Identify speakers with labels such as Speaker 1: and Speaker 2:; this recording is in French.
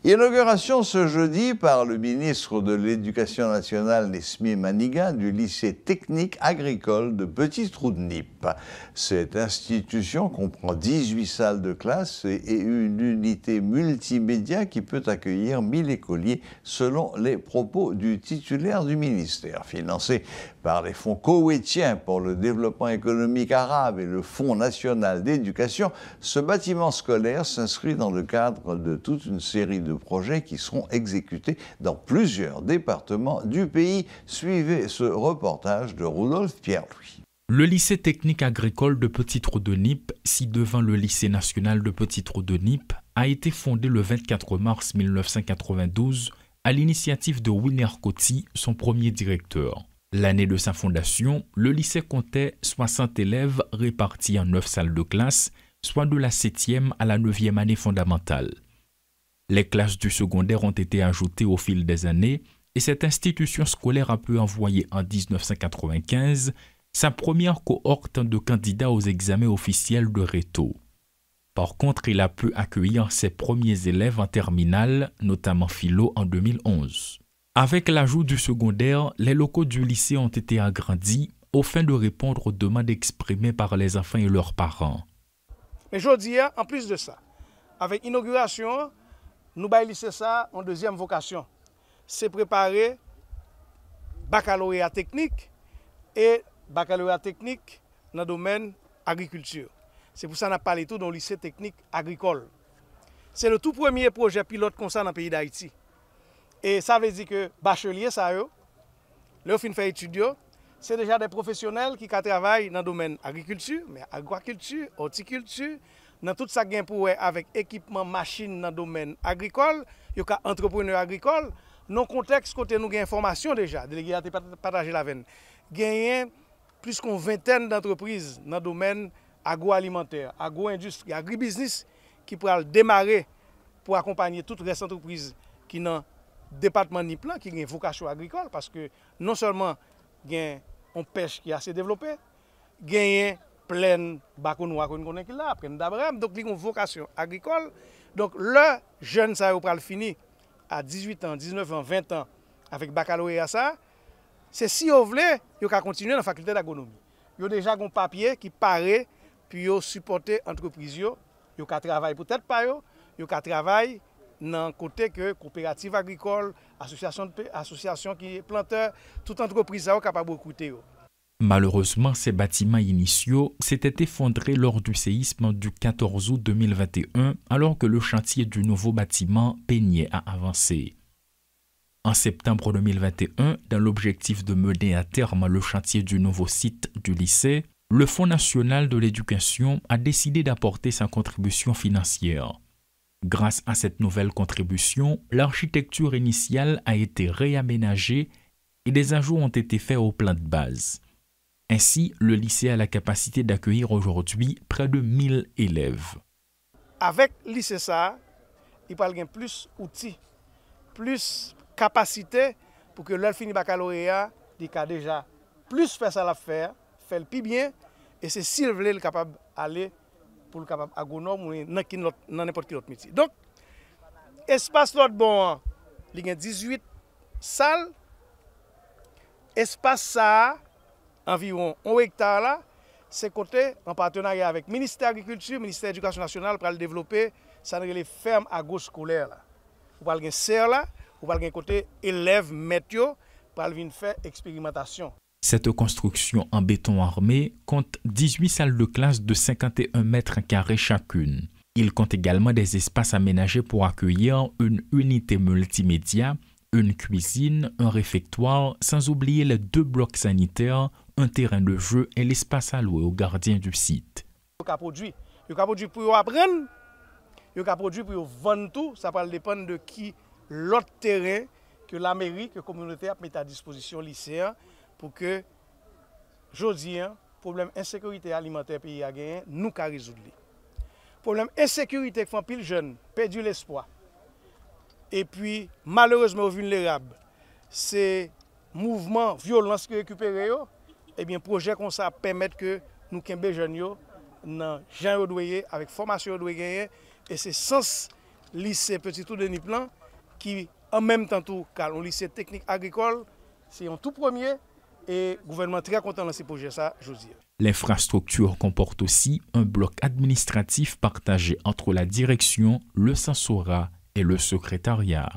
Speaker 1: Inauguration ce jeudi par le ministre de l'Éducation nationale Nesmi Maniga du lycée technique agricole de Petit-Trou-de-Nip. Cette institution comprend 18 salles de classe et une unité multimédia qui peut accueillir 1000 écoliers selon les propos du titulaire du ministère. Financé par les fonds koweïtiens pour le développement économique arabe et le Fonds national d'éducation, ce bâtiment scolaire s'inscrit dans le cadre de toute une série de projets qui seront exécutés dans plusieurs départements du pays. Suivez ce reportage de Rudolf Pierre-Louis.
Speaker 2: Le lycée technique agricole de Petit-Trou-de-Nip, ci-devant le lycée national de Petit-Trou-de-Nip, a été fondé le 24 mars 1992 à l'initiative de Winner Coty, son premier directeur. L'année de sa fondation, le lycée comptait 60 élèves répartis en 9 salles de classe, soit de la 7e à la 9e année fondamentale. Les classes du secondaire ont été ajoutées au fil des années et cette institution scolaire a pu envoyer en 1995 sa première cohorte de candidats aux examens officiels de Réto. Par contre, il a pu accueillir ses premiers élèves en terminale, notamment philo en 2011. Avec l'ajout du secondaire, les locaux du lycée ont été agrandis au fin de répondre aux demandes exprimées par les enfants et leurs parents.
Speaker 3: Mais aujourd'hui, en plus de ça, avec l'inauguration, nous avons lycée ça en deuxième vocation. C'est préparer baccalauréat technique et baccalauréat technique dans le domaine agriculture. C'est pour ça qu'on a parlé tout dans le lycée technique agricole. C'est le tout premier projet pilote comme ça dans le pays d'Haïti. Et ça veut dire que bachelier, ça, le fin fait étudier, c'est déjà des professionnels qui travaillent dans le domaine agriculture, mais aquaculture, horticulture, dans tout ça gain pour avec équipement machine dans le domaine agricole, il y a entrepreneur agricole, dans le contexte côté nous avons information déjà, délégué à partager la veine. Gagné plus qu'une vingtaine d'entreprises dans le domaine agroalimentaire, agro-industrie, agribusiness qui pourra démarrer pour accompagner toutes les entreprises qui dans département Niplan qui a une vocation agricole parce que non seulement il y a une pêche qui est assez développée, il y a pleine baconois qu'on connaît qui là, pleine d'Abraham, donc il y a une vocation agricole. Donc le jeune ça va fini à 18 ans, 19 ans, 20 ans avec baccalauréat ça, c'est si vous voulez, vous pouvez continuer dans la faculté d'agronomie. Vous avez déjà un papier qui paraît puis vous supporter l'entreprise, vous pouvez travailler peut-être pas vous pouvez travailler dans côté que coopérative agricole, association qui est planteur, toute entreprise est capable de recruter.
Speaker 2: Malheureusement, ces bâtiments initiaux s'étaient effondrés lors du séisme du 14 août 2021, alors que le chantier du nouveau bâtiment peinait à avancer. En septembre 2021, dans l'objectif de mener à terme le chantier du nouveau site du lycée, le Fonds national de l'éducation a décidé d'apporter sa contribution financière. Grâce à cette nouvelle contribution, l'architecture initiale a été réaménagée et des ajouts ont été faits au plan de base. Ainsi, le lycée a la capacité d'accueillir aujourd'hui près de 1000 élèves.
Speaker 3: Avec le lycée ça, il parle de plus d'outils, plus capacité pour que l'on finisse baccalauréat, il a déjà plus faire ça à faire, faire le plus bien, et c'est s'il veut capable d'aller pour le capable agronome ou dans n'importe quel autre métier. Donc, espace l'autre bon, il y a 18 salles, espace ça, environ 1 hectare là, c'est côté en partenariat avec le ministère de l'Agriculture, le ministère de l'Éducation nationale pour le développer, ça les fermes agro-scolaires là. Vous parlez de serre là, vous parlez de côté élèves météo pour venir faire expérimentation.
Speaker 2: Cette construction en béton armé compte 18 salles de classe de 51 mètres carrés chacune. Il compte également des espaces aménagés pour accueillir une unité multimédia, une cuisine, un réfectoire, sans oublier les 2 blocs sanitaires, un terrain de jeu et l'espace alloué aux gardiens du site.
Speaker 3: Vous pouvez produire pour apprendre, vous pouvez produire pour vendre tout, ça va dépendre de qui l'autre terrain que la mairie, que la communauté a mis à disposition lycéen pour que, aujourd'hui, problème insécurité alimentaire pays a gagné, nous qu'à résoudre. Problème insécurité qui font pile jeunes, perdu l'espoir. Et puis, malheureusement, vulnérable, c'est mouvement violence qui récupère, et bien, projet comme ça permet que nous qu'un jeunes dans gens avec formation doit gagner et c'est sens lycée Petit Trou de Nip là, qui en même temps tout car un lycée technique agricole, c'est un tout premier et le gouvernement est très content de ce projet ça, je dis.
Speaker 2: L'infrastructure comporte aussi un bloc administratif partagé entre la direction, le censorat et le secrétariat.